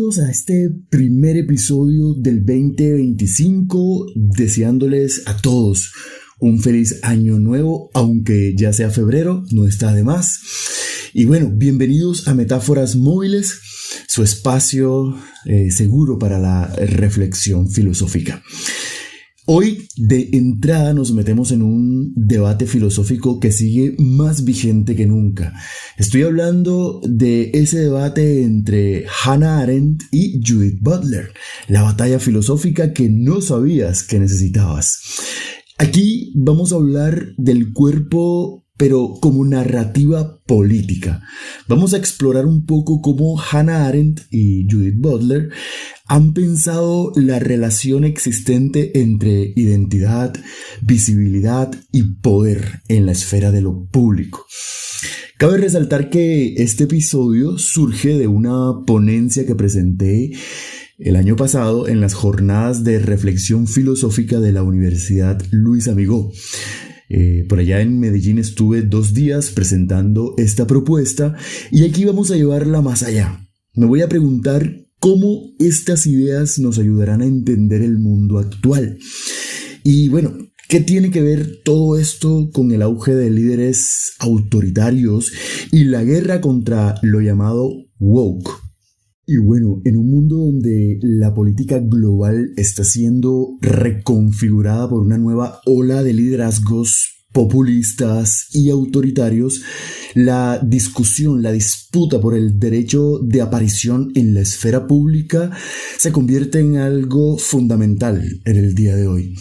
Bienvenidos a este primer episodio del 2025, deseándoles a todos un feliz año nuevo, aunque ya sea febrero, no está de más. Y bueno, bienvenidos a Metáforas Móviles, su espacio seguro para la reflexión filosófica. Hoy, de entrada, nos metemos en un debate filosófico que sigue más vigente que nunca. Estoy hablando de ese debate entre Hannah Arendt y Judith Butler, la batalla filosófica que no sabías que necesitabas. Aquí vamos a hablar del cuerpo, pero como narrativa política. Vamos a explorar un poco cómo Hannah Arendt y Judith Butler han pensado la relación existente entre identidad, visibilidad y poder en la esfera de lo público. Cabe resaltar que este episodio surge de una ponencia que presenté el año pasado en las jornadas de reflexión filosófica de la Universidad Luis Amigó. Por allá en Medellín estuve 2 días presentando esta propuesta y aquí vamos a llevarla más allá. Me voy a preguntar cómo estas ideas nos ayudarán a entender el mundo actual. Y bueno, ¿qué tiene que ver todo esto con el auge de líderes autoritarios y la guerra contra lo llamado woke? Y bueno, en un mundo donde la política global está siendo reconfigurada por una nueva ola de liderazgos populistas y autoritarios, la discusión, la disputa por el derecho de aparición en la esfera pública se convierte en algo fundamental en el día de hoy.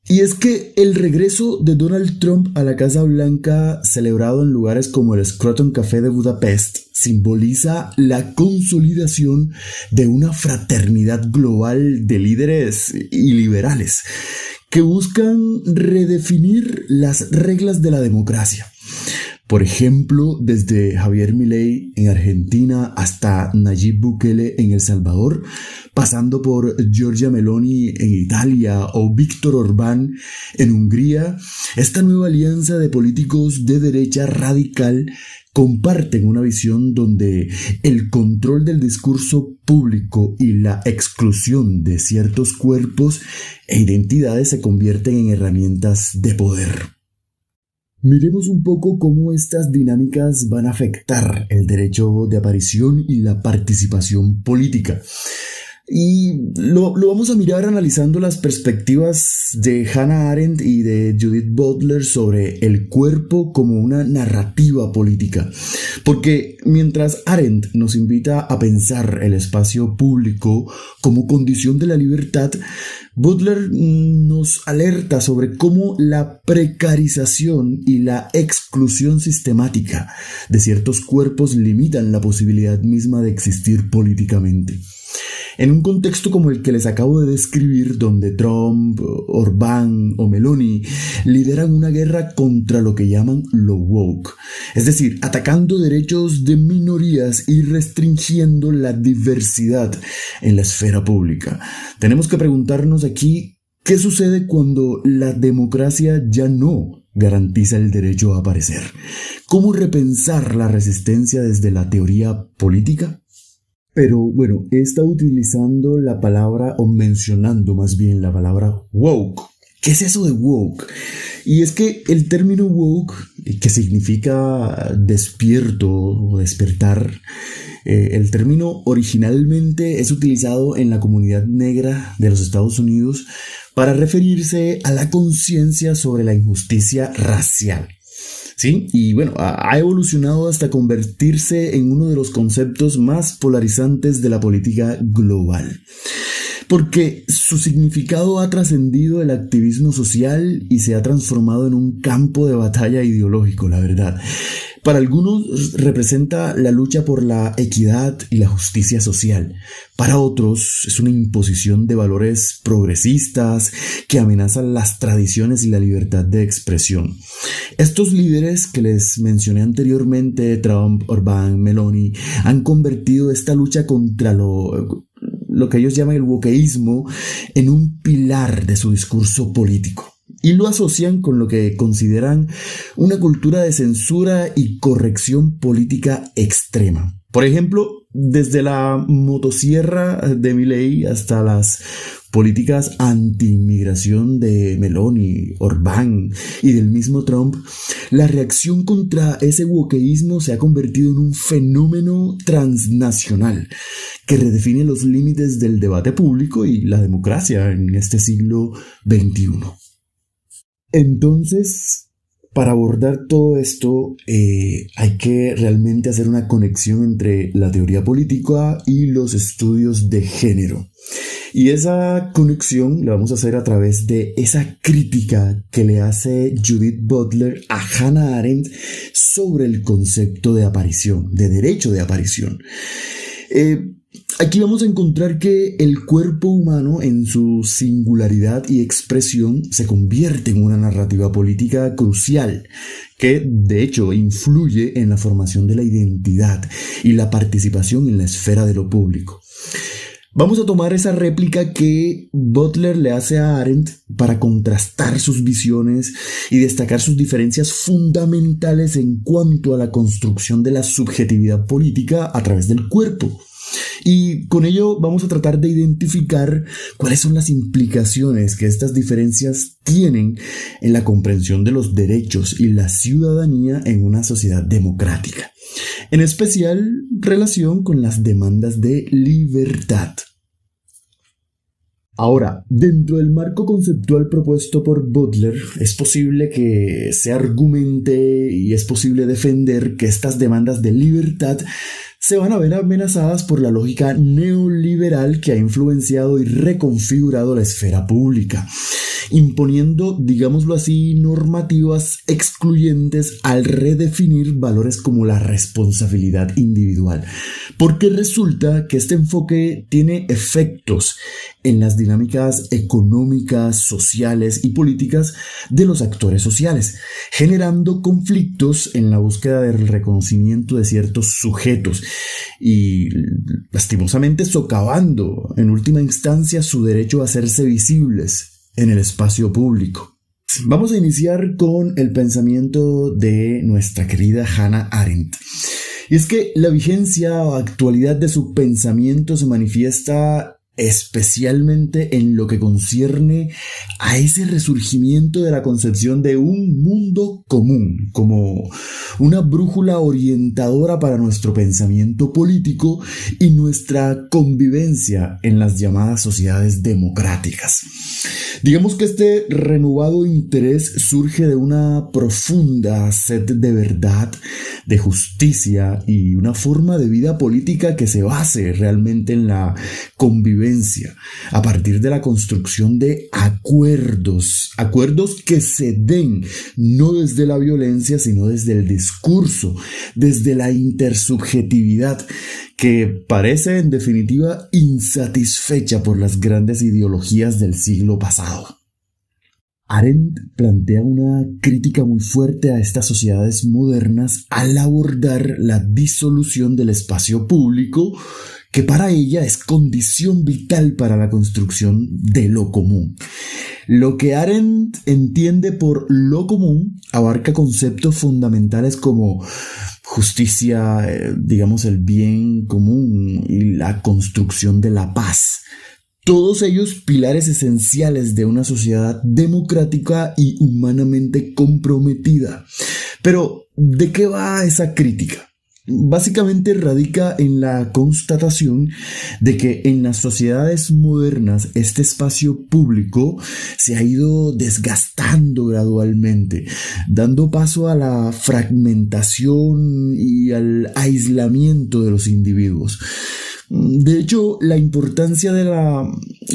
Y es que el regreso de Donald Trump a la Casa Blanca, celebrado en lugares como el Scranton Café de Budapest, simboliza la consolidación de una fraternidad global de líderes y liberales que buscan redefinir las reglas de la democracia. Por ejemplo, desde Javier Milei en Argentina hasta Nayib Bukele en El Salvador, pasando por Giorgia Meloni en Italia o Viktor Orbán en Hungría, esta nueva alianza de políticos de derecha radical comparten una visión donde el control del discurso público y la exclusión de ciertos cuerpos e identidades se convierten en herramientas de poder. Miremos un poco cómo estas dinámicas van a afectar el derecho de aparición y la participación política. Y lo vamos a mirar analizando las perspectivas de Hannah Arendt y de Judith Butler sobre el cuerpo como una narrativa política. Porque mientras Arendt nos invita a pensar el espacio público como condición de la libertad, Butler nos alerta sobre cómo la precarización y la exclusión sistemática de ciertos cuerpos limitan la posibilidad misma de existir políticamente. En un contexto como el que les acabo de describir, donde Trump, Orbán o Meloni lideran una guerra contra lo que llaman lo woke, es decir, atacando derechos de minorías y restringiendo la diversidad en la esfera pública. Tenemos que preguntarnos aquí, ¿qué sucede cuando la democracia ya no garantiza el derecho a aparecer? ¿Cómo repensar la resistencia desde la teoría política? Pero bueno, he estado utilizando la palabra, o mencionando más bien la palabra woke. ¿Qué es eso de woke? Y es que el término woke, que significa despierto o despertar, el término originalmente es utilizado en la comunidad negra de los Estados Unidos para referirse a la conciencia sobre la injusticia racial. ¿Sí? Y bueno, ha evolucionado hasta convertirse en uno de los conceptos más polarizantes de la política global. Porque su significado ha trascendido el activismo social y se ha transformado en un campo de batalla ideológico, la verdad. Para algunos representa la lucha por la equidad y la justicia social. Para otros es una imposición de valores progresistas que amenazan las tradiciones y la libertad de expresión. Estos líderes que les mencioné anteriormente, Trump, Orbán, Meloni, han convertido esta lucha contra lo que ellos llaman el wokeísmo en un pilar de su discurso político. Y lo asocian con lo que consideran una cultura de censura y corrección política extrema. Por ejemplo, desde la motosierra de Milei hasta las políticas anti-inmigración de Meloni, Orbán y del mismo Trump, la reacción contra ese wokeísmo se ha convertido en un fenómeno transnacional que redefine los límites del debate público y la democracia en este siglo XXI. Entonces, para abordar todo esto, hay que realmente hacer una conexión entre la teoría política y los estudios de género. Y esa conexión la vamos a hacer a través de esa crítica que le hace Judith Butler a Hannah Arendt sobre el concepto de aparición, de derecho de aparición. Aquí vamos a encontrar que el cuerpo humano en su singularidad y expresión se convierte en una narrativa política crucial que de hecho influye en la formación de la identidad y la participación en la esfera de lo público. Vamos a tomar esa réplica que Butler le hace a Arendt para contrastar sus visiones y destacar sus diferencias fundamentales en cuanto a la construcción de la subjetividad política a través del cuerpo. Y con ello vamos a tratar de identificar cuáles son las implicaciones que estas diferencias tienen en la comprensión de los derechos y la ciudadanía en una sociedad democrática. En especial, relación con las demandas de libertad. Ahora, dentro del marco conceptual propuesto por Butler, es posible que se argumente y es posible defender que estas demandas de libertad se van a ver amenazadas por la lógica neoliberal que ha influenciado y reconfigurado la esfera pública, imponiendo, digámoslo así, normativas excluyentes al redefinir valores como la responsabilidad individual, porque resulta que este enfoque tiene efectos en las dinámicas económicas, sociales y políticas de los actores sociales, generando conflictos en la búsqueda del reconocimiento de ciertos sujetos y lastimosamente socavando en última instancia su derecho a hacerse visibles en el espacio público. Vamos a iniciar con el pensamiento de nuestra querida Hannah Arendt. Y es que la vigencia o actualidad de su pensamiento se manifiesta especialmente en lo que concierne a ese resurgimiento de la concepción de un mundo común como una brújula orientadora para nuestro pensamiento político y nuestra convivencia en las llamadas sociedades democráticas. Digamos que este renovado interés surge de una profunda sed de verdad, de justicia y una forma de vida política que se base realmente en la convivencia a partir de la construcción de acuerdos que se den no desde la violencia sino desde el discurso, desde la intersubjetividad que parece en definitiva insatisfecha por las grandes ideologías del siglo pasado. Arendt plantea una crítica muy fuerte a estas sociedades modernas al abordar la disolución del espacio público, que para ella es condición vital para la construcción de lo común. Lo que Arendt entiende por lo común abarca conceptos fundamentales como justicia, digamos el bien común y la construcción de la paz. Todos ellos pilares esenciales de una sociedad democrática y humanamente comprometida. Pero, ¿de qué va esa crítica? Básicamente radica en la constatación de que en las sociedades modernas este espacio público se ha ido desgastando gradualmente, dando paso a la fragmentación y al aislamiento de los individuos. De hecho, la importancia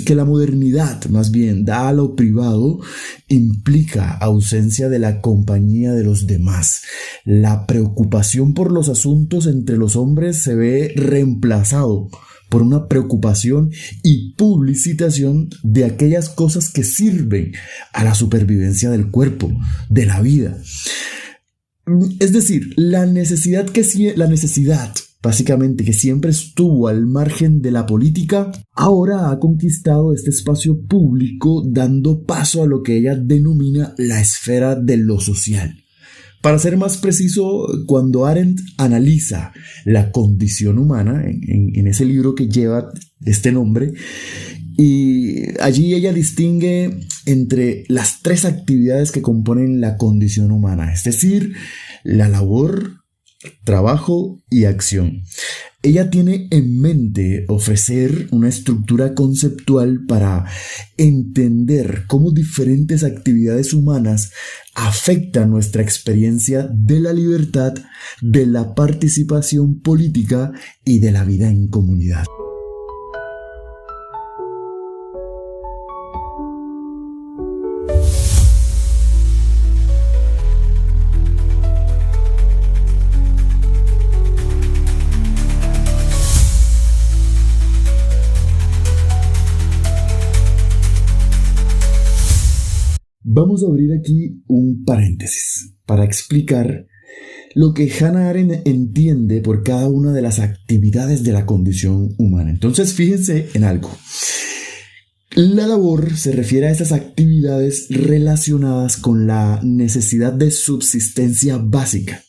que la modernidad más bien da a lo privado implica ausencia de la compañía de los demás. La preocupación por los asuntos entre los hombres se ve reemplazado por una preocupación y publicitación de aquellas cosas que sirven a la supervivencia del cuerpo, de la vida. Es decir, la necesidad básicamente que siempre estuvo al margen de la política, ahora ha conquistado este espacio público dando paso a lo que ella denomina la esfera de lo social. Para ser más preciso, cuando Arendt analiza la condición humana en ese libro que lleva este nombre, y allí ella distingue entre las tres actividades que componen la condición humana, es decir, la labor, trabajo y acción. Ella tiene en mente ofrecer una estructura conceptual para entender cómo diferentes actividades humanas afectan nuestra experiencia de la libertad, de la participación política y de la vida en comunidad. Vamos a abrir aquí un paréntesis para explicar lo que Hannah Arendt entiende por cada una de las actividades de la condición humana. Entonces, fíjense en algo. La labor se refiere a esas actividades relacionadas con la necesidad de subsistencia básica.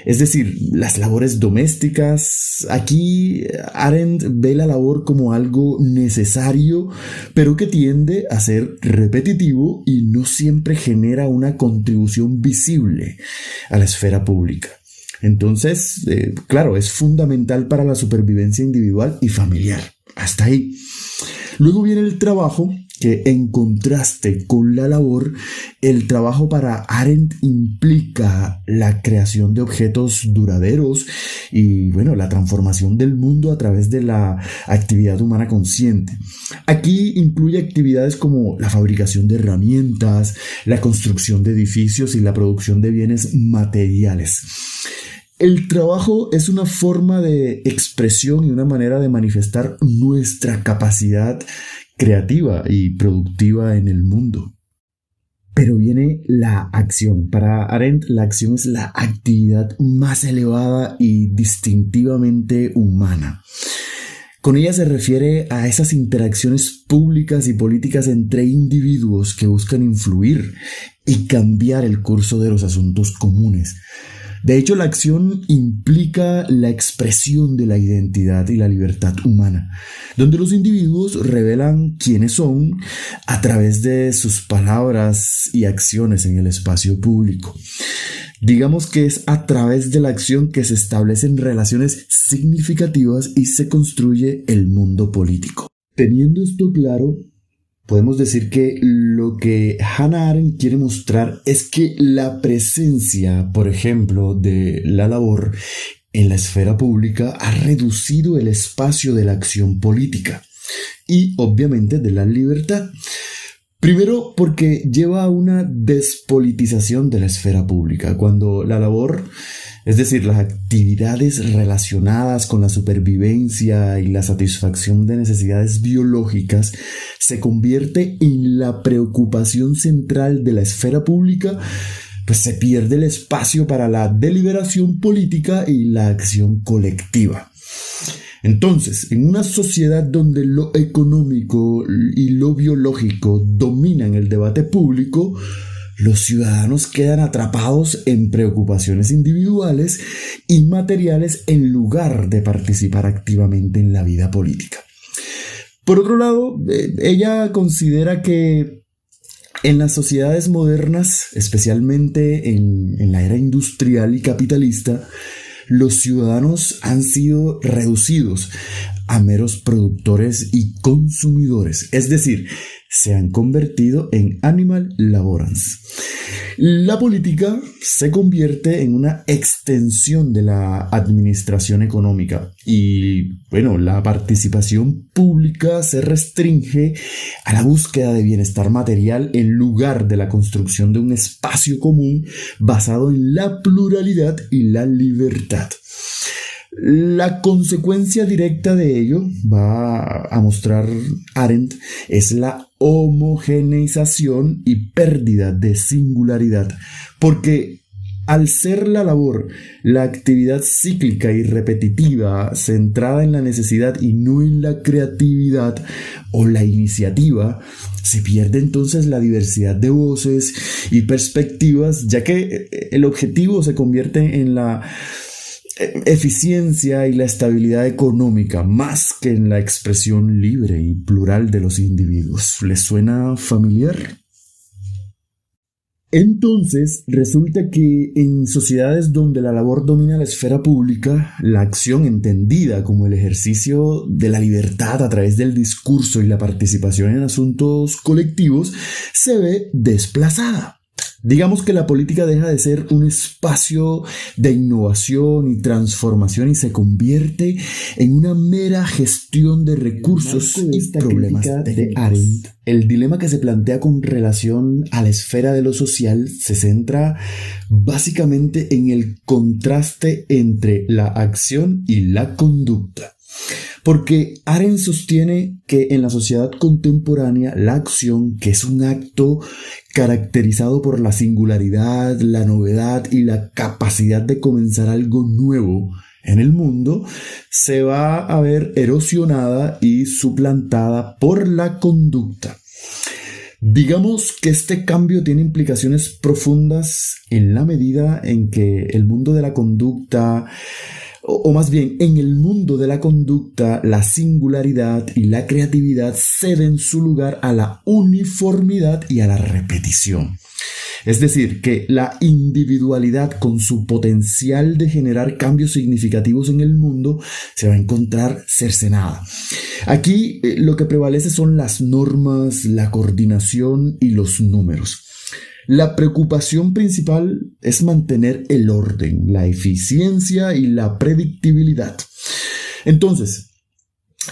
Es decir, las labores domésticas. Aquí Arendt ve la labor como algo necesario, pero que tiende a ser repetitivo y no siempre genera una contribución visible a la esfera pública. Entonces, claro, es fundamental para la supervivencia individual y familiar. Hasta ahí. Luego viene el trabajo, que en contraste con la labor, el trabajo para Arendt implica la creación de objetos duraderos y, la transformación del mundo a través de la actividad humana consciente. Aquí incluye actividades como la fabricación de herramientas, la construcción de edificios y la producción de bienes materiales. El trabajo es una forma de expresión y una manera de manifestar nuestra capacidad creativa y productiva en el mundo. Pero viene la acción. Para Arendt, la acción es la actividad más elevada y distintivamente humana. Con ella se refiere a esas interacciones públicas y políticas entre individuos que buscan influir y cambiar el curso de los asuntos comunes. De hecho, la acción implica la expresión de la identidad y la libertad humana, donde los individuos revelan quiénes son a través de sus palabras y acciones en el espacio público. Digamos que es a través de la acción que se establecen relaciones significativas y se construye el mundo político. Teniendo esto claro, podemos decir que lo que Hannah Arendt quiere mostrar es que la presencia, por ejemplo, de la labor en la esfera pública ha reducido el espacio de la acción política y, obviamente, de la libertad. Primero, porque lleva a una despolitización de la esfera pública, cuando la labor, es decir, las actividades relacionadas con la supervivencia y la satisfacción de necesidades biológicas, se convierte en la preocupación central de la esfera pública, pues se pierde el espacio para la deliberación política y la acción colectiva. Entonces, en una sociedad donde lo económico y lo biológico dominan el debate público, los ciudadanos quedan atrapados en preocupaciones individuales y materiales en lugar de participar activamente en la vida política. Por otro lado, ella considera que en las sociedades modernas, especialmente en la era industrial y capitalista, los ciudadanos han sido reducidos a meros productores y consumidores, es decir, se han convertido en animal laborans. La política se convierte en una extensión de la administración económica y, la participación pública se restringe a la búsqueda de bienestar material en lugar de la construcción de un espacio común basado en la pluralidad y la libertad. La consecuencia directa de ello, va a mostrar Arendt, es la homogeneización y pérdida de singularidad, porque Al ser la labor, la actividad cíclica y repetitiva, centrada en la necesidad y no en la creatividad o la iniciativa, se pierde entonces la diversidad de voces y perspectivas, ya que el objetivo se convierte en la eficiencia y la estabilidad económica, más que en la expresión libre y plural de los individuos. ¿Les suena familiar? Entonces, resulta que en sociedades donde la labor domina la esfera pública, la acción entendida como el ejercicio de la libertad a través del discurso y la participación en asuntos colectivos se ve desplazada. Digamos que la política deja de ser un espacio de innovación y transformación y se convierte en una mera gestión de recursos y problemas de Arendt. El dilema que se plantea con relación a la esfera de lo social se centra básicamente en el contraste entre la acción y la conducta. Porque Arendt sostiene que en la sociedad contemporánea la acción, que es un acto caracterizado por la singularidad, la novedad y la capacidad de comenzar algo nuevo en el mundo, se va a ver erosionada y suplantada por la conducta. Digamos que este cambio tiene implicaciones profundas en la medida en que el mundo de la conducta, o más bien, en el mundo de la conducta, la singularidad y la creatividad ceden su lugar a la uniformidad y a la repetición. Es decir, que la individualidad con su potencial de generar cambios significativos en el mundo se va a encontrar cercenada. Aquí lo que prevalece son las normas, la coordinación y los números. La preocupación principal es mantener el orden, la eficiencia y la predictibilidad. Entonces,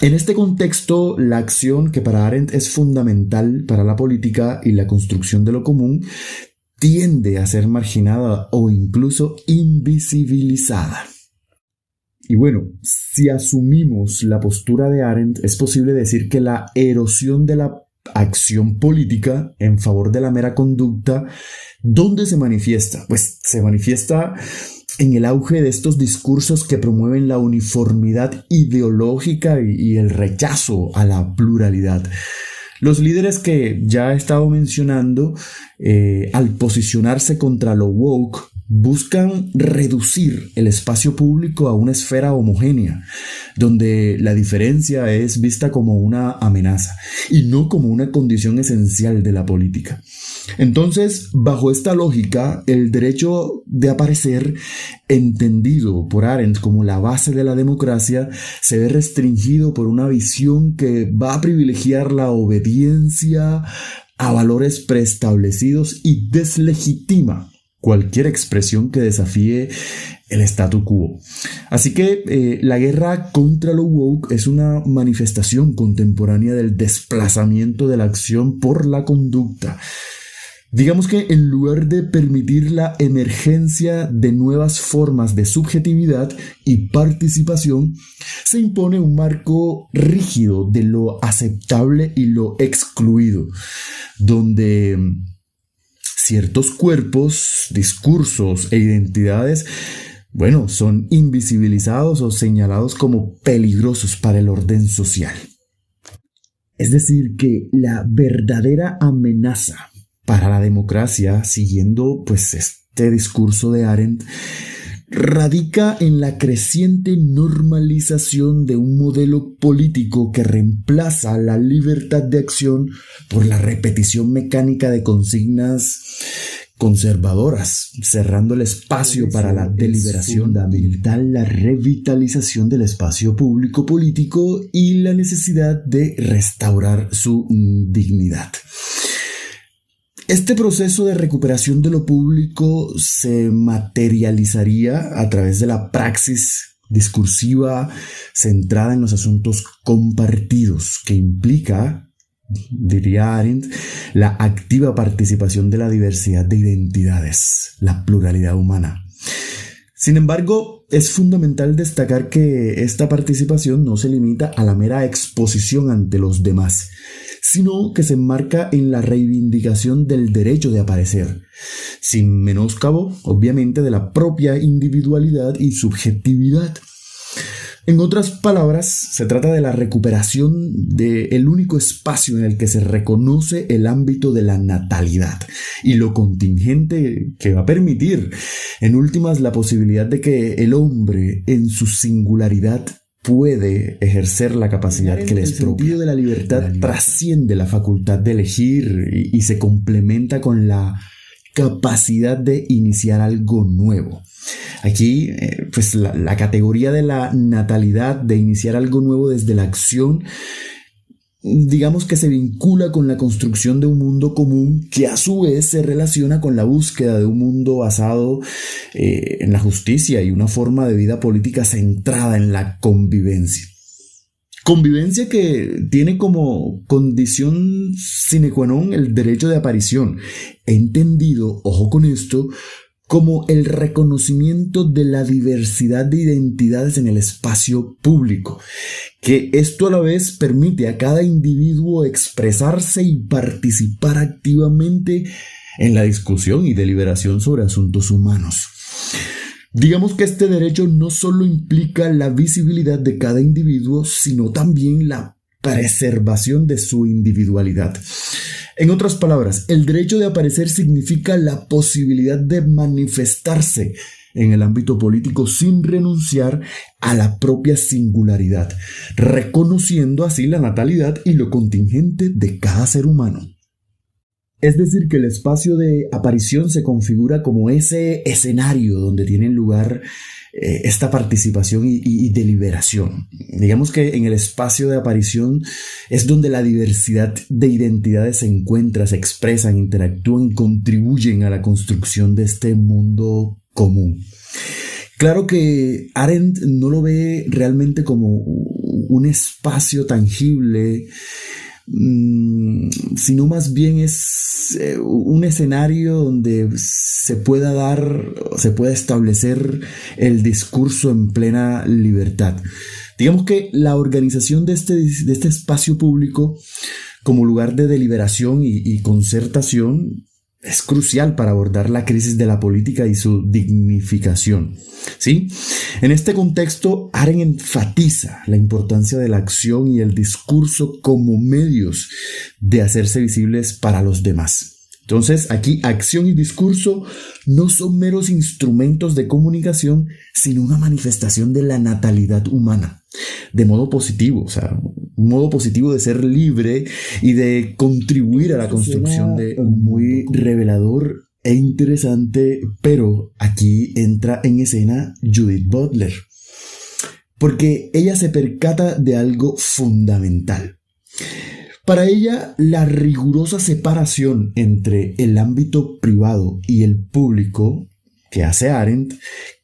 en este contexto, la acción, que para Arendt es fundamental para la política y la construcción de lo común, tiende a ser marginada o incluso invisibilizada. Y bueno, si asumimos la postura de Arendt, es posible decir que la erosión de la acción política en favor de la mera conducta, ¿dónde se manifiesta? Pues se manifiesta en el auge de estos discursos que promueven la uniformidad ideológica y el rechazo a la pluralidad. Los líderes que ya he estado mencionando, al posicionarse contra lo woke, buscan reducir el espacio público a una esfera homogénea, donde la diferencia es vista como una amenaza y no como una condición esencial de la política. Entonces, bajo esta lógica, el derecho de aparecer, entendido por Arendt como la base de la democracia, se ve restringido por una visión que va a privilegiar la obediencia a valores preestablecidos y deslegitima cualquier expresión que desafíe el statu quo. Así que la guerra contra lo woke es una manifestación contemporánea del desplazamiento de la acción por la conducta. Digamos que en lugar de permitir la emergencia de nuevas formas de subjetividad y participación, se impone un marco rígido de lo aceptable y lo excluido, donde ciertos cuerpos, discursos e identidades, son invisibilizados o señalados como peligrosos para el orden social. Es decir, que la verdadera amenaza para la democracia, siguiendo este discurso de Arendt, radica en la creciente normalización de un modelo político que reemplaza la libertad de acción por la repetición mecánica de consignas conservadoras, cerrando el espacio para la deliberación. Fundamental la revitalización del espacio público político y la necesidad de restaurar su dignidad. Este proceso de recuperación de lo público se materializaría a través de la praxis discursiva centrada en los asuntos compartidos, que implica, diría Arendt, la activa participación de la diversidad de identidades, la pluralidad humana. Sin embargo, es fundamental destacar que esta participación no se limita a la mera exposición ante los demás, sino que se enmarca en la reivindicación del derecho de aparecer, sin menoscabo, obviamente, de la propia individualidad y subjetividad. En otras palabras, se trata de la recuperación del único espacio en el que se reconoce el ámbito de la natalidad y lo contingente que va a permitir, en últimas, la posibilidad de que el hombre, en su singularidad, puede ejercer la capacidad que les propia. El sentido de la libertad trasciende la facultad de elegir y se complementa con la capacidad de iniciar algo nuevo. Aquí, pues la categoría de la natalidad, de iniciar algo nuevo desde la acción, digamos que se vincula con la construcción de un mundo común que a su vez se relaciona con la búsqueda de un mundo basado en la justicia y una forma de vida política centrada en la convivencia. Convivencia que tiene como condición sine qua non el derecho de aparición, entendido, ojo con esto, como el reconocimiento de la diversidad de identidades en el espacio público, que esto a la vez permite a cada individuo expresarse y participar activamente en la discusión y deliberación sobre asuntos humanos. Digamos que este derecho no solo implica la visibilidad de cada individuo, sino también la preservación de su individualidad. En otras palabras, el derecho de aparecer significa la posibilidad de manifestarse en el ámbito político sin renunciar a la propia singularidad, reconociendo así la natalidad y lo contingente de cada ser humano. Es decir, que el espacio de aparición se configura como ese escenario donde tiene lugar esta participación y deliberación. Digamos que en el espacio de aparición es donde la diversidad de identidades se encuentra, se expresan, interactúan y contribuyen a la construcción de este mundo común. Claro que Arendt no lo ve realmente como un espacio tangible, sino más bien es un escenario donde se pueda establecer el discurso en plena libertad. Digamos que la organización de este espacio público como lugar de deliberación y concertación es crucial para abordar la crisis de la política y su dignificación, ¿sí? En este contexto, Arendt enfatiza la importancia de la acción y el discurso como medios de hacerse visibles para los demás. Entonces, aquí acción y discurso no son meros instrumentos de comunicación, sino una manifestación de la natalidad humana, de modo positivo, o sea, un modo positivo de ser libre y de contribuir a la construcción de un muy revelador e interesante, pero aquí entra en escena Judith Butler, porque ella se percata de algo fundamental. Para ella, la rigurosa separación entre el ámbito privado y el público que hace Arendt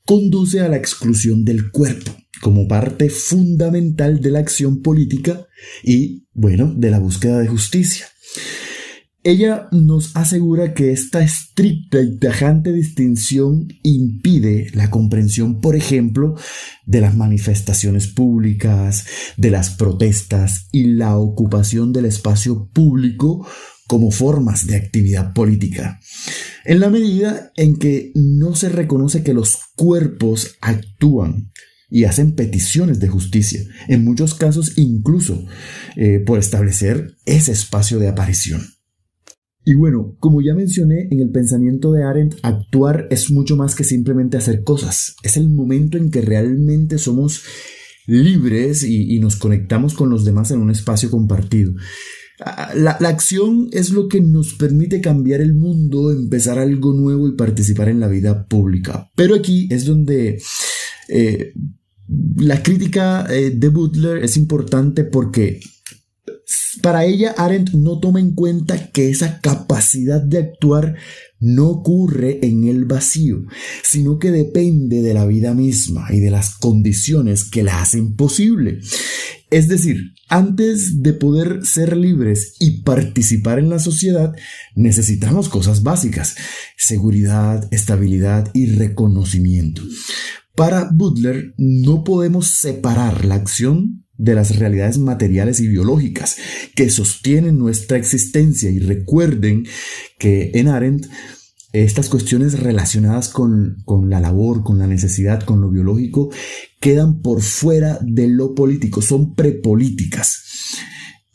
conduce a la exclusión del cuerpo como parte fundamental de la acción política y, bueno, de la búsqueda de justicia. Ella nos asegura que esta estricta y tajante distinción impide la comprensión, por ejemplo, de las manifestaciones públicas, de las protestas y la ocupación del espacio público como formas de actividad política, en la medida en que no se reconoce que los cuerpos actúan y hacen peticiones de justicia, en muchos casos incluso por establecer ese espacio de aparición. Y bueno, como ya mencioné, en el pensamiento de Arendt, actuar es mucho más que simplemente hacer cosas. Es el momento en que realmente somos libres y nos conectamos con los demás en un espacio compartido. La acción es lo que nos permite cambiar el mundo, empezar algo nuevo y participar en la vida pública. Pero aquí es donde la crítica de Butler es importante, porque para ella, Arendt no toma en cuenta que esa capacidad de actuar no ocurre en el vacío, sino que depende de la vida misma y de las condiciones que la hacen posible. Es decir, antes de poder ser libres y participar en la sociedad, necesitamos cosas básicas: seguridad, estabilidad y reconocimiento. Para Butler, no podemos separar la acción de las realidades materiales y biológicas que sostienen nuestra existencia. Y recuerden que en Arendt estas cuestiones relacionadas con la labor, con la necesidad, con lo biológico, quedan por fuera de lo político, son prepolíticas.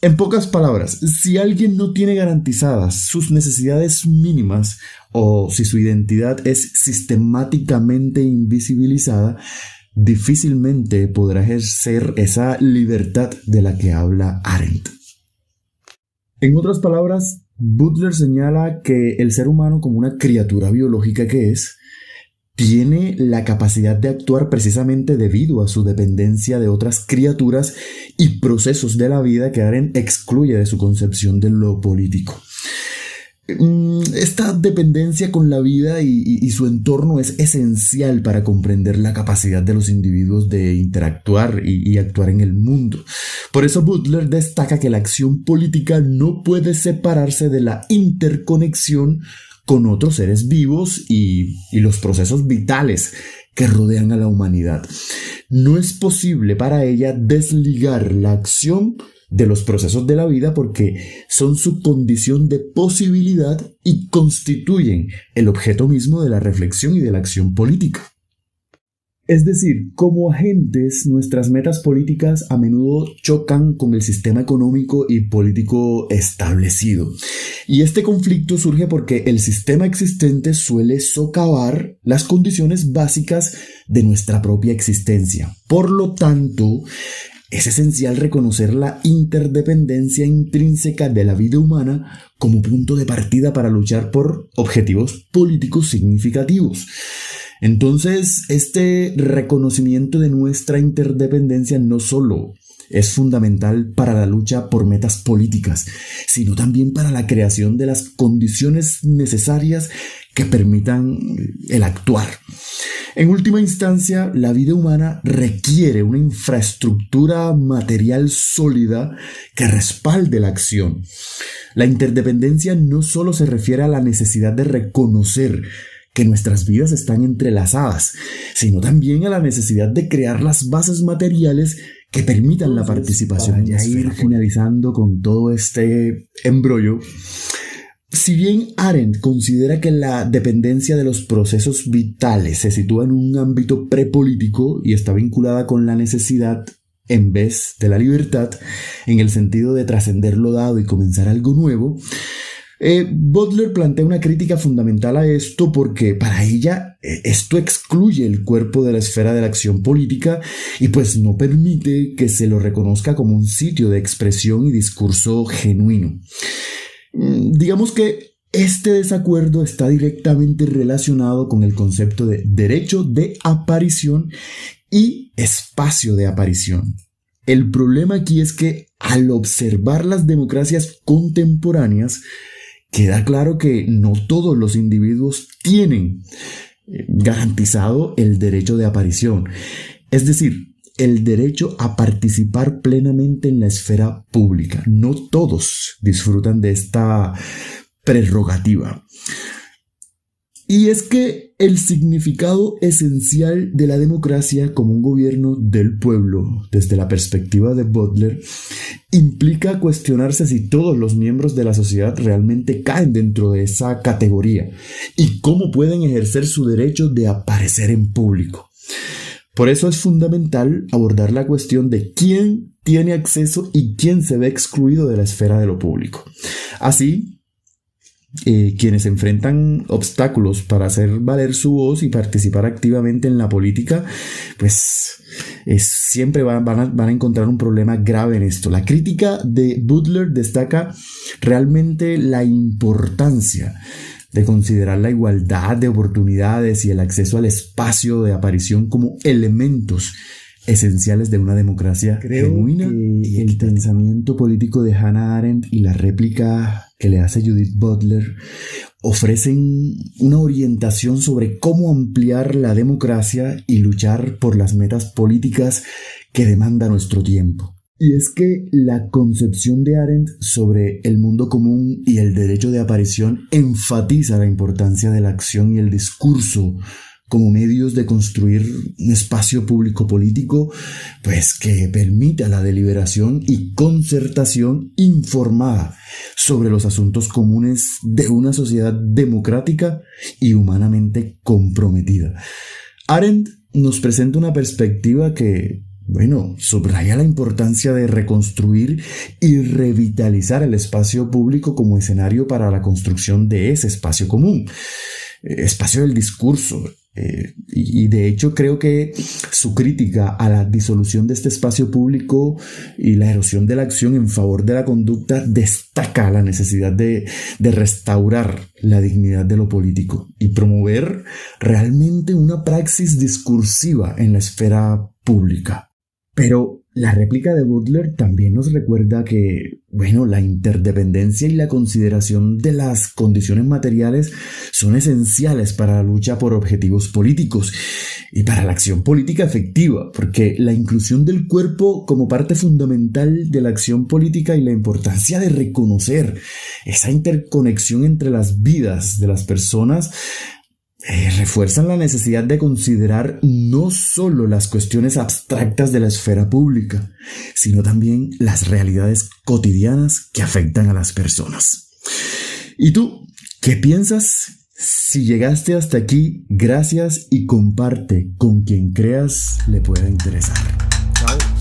En pocas palabras, si alguien no tiene garantizadas sus necesidades mínimas o si su identidad es sistemáticamente invisibilizada, difícilmente podrá ejercer esa libertad de la que habla Arendt. En otras palabras, Butler señala que el ser humano, como una criatura biológica que es, tiene la capacidad de actuar precisamente debido a su dependencia de otras criaturas y procesos de la vida que Arendt excluye de su concepción de lo político. Esta dependencia con la vida y su entorno es esencial para comprender la capacidad de los individuos de interactuar y actuar en el mundo. Por eso Butler destaca que la acción política no puede separarse de la interconexión con otros seres vivos y los procesos vitales que rodean a la humanidad. No es posible para ella desligar la acción de los procesos de la vida porque son su condición de posibilidad y constituyen el objeto mismo de la reflexión y de la acción política. Es decir, como agentes, nuestras metas políticas a menudo chocan con el sistema económico y político establecido. Y este conflicto surge porque el sistema existente suele socavar las condiciones básicas de nuestra propia existencia. Por lo tanto, es esencial reconocer la interdependencia intrínseca de la vida humana como punto de partida para luchar por objetivos políticos significativos. Entonces, este reconocimiento de nuestra interdependencia no solo es fundamental para la lucha por metas políticas, sino también para la creación de las condiciones necesarias que permitan el actuar. En última instancia, la vida humana requiere una infraestructura material sólida que respalde la acción. La interdependencia no solo se refiere a la necesidad de reconocer que nuestras vidas están entrelazadas, sino también a la necesidad de crear las bases materiales que permitan la participación. Para ya ir finalizando con todo este embrollo, si bien Arendt considera que la dependencia de los procesos vitales se sitúa en un ámbito prepolítico y está vinculada con la necesidad en vez de la libertad, en el sentido de trascender lo dado y comenzar algo nuevo, Butler plantea una crítica fundamental a esto porque para ella esto excluye el cuerpo de la esfera de la acción política y pues no permite que se lo reconozca como un sitio de expresión y discurso genuino. Digamos que este desacuerdo está directamente relacionado con el concepto de derecho de aparición y espacio de aparición. El problema aquí es que al observar las democracias contemporáneas, queda claro que no todos los individuos tienen garantizado el derecho de aparición, es decir, el derecho a participar plenamente en la esfera pública. No todos disfrutan de esta prerrogativa. Y es que el significado esencial de la democracia como un gobierno del pueblo, desde la perspectiva de Butler, implica cuestionarse si todos los miembros de la sociedad realmente caen dentro de esa categoría y cómo pueden ejercer su derecho de aparecer en público. Por eso es fundamental abordar la cuestión de quién tiene acceso y quién se ve excluido de la esfera de lo público. Así, quienes enfrentan obstáculos para hacer valer su voz y participar activamente en la política, pues siempre van a encontrar un problema grave en esto. La crítica de Butler destaca realmente la importancia de considerar la igualdad de oportunidades y el acceso al espacio de aparición como elementos esenciales de una democracia genuina. Y el pensamiento político de Hannah Arendt y la réplica que le hace Judith Butler ofrecen una orientación sobre cómo ampliar la democracia y luchar por las metas políticas que demanda nuestro tiempo. Y es que la concepción de Arendt sobre el mundo común y el derecho de aparición enfatiza la importancia de la acción y el discurso como medios de construir un espacio público político, pues que permita la deliberación y concertación informada sobre los asuntos comunes de una sociedad democrática y humanamente comprometida. Arendt nos presenta una perspectiva que, subraya la importancia de reconstruir y revitalizar el espacio público como escenario para la construcción de ese espacio común, espacio del discurso. Y de hecho creo que su crítica a la disolución de este espacio público y la erosión de la acción en favor de la conducta destaca la necesidad de restaurar la dignidad de lo político y promover realmente una praxis discursiva en la esfera pública. Pero la réplica de Butler también nos recuerda que, la interdependencia y la consideración de las condiciones materiales son esenciales para la lucha por objetivos políticos y para la acción política efectiva, porque la inclusión del cuerpo como parte fundamental de la acción política y la importancia de reconocer esa interconexión entre las vidas de las personas refuerzan la necesidad de considerar no solo las cuestiones abstractas de la esfera pública, sino también las realidades cotidianas que afectan a las personas. ¿Y tú, qué piensas? Si llegaste hasta aquí, gracias y comparte con quien creas le pueda interesar. Chao.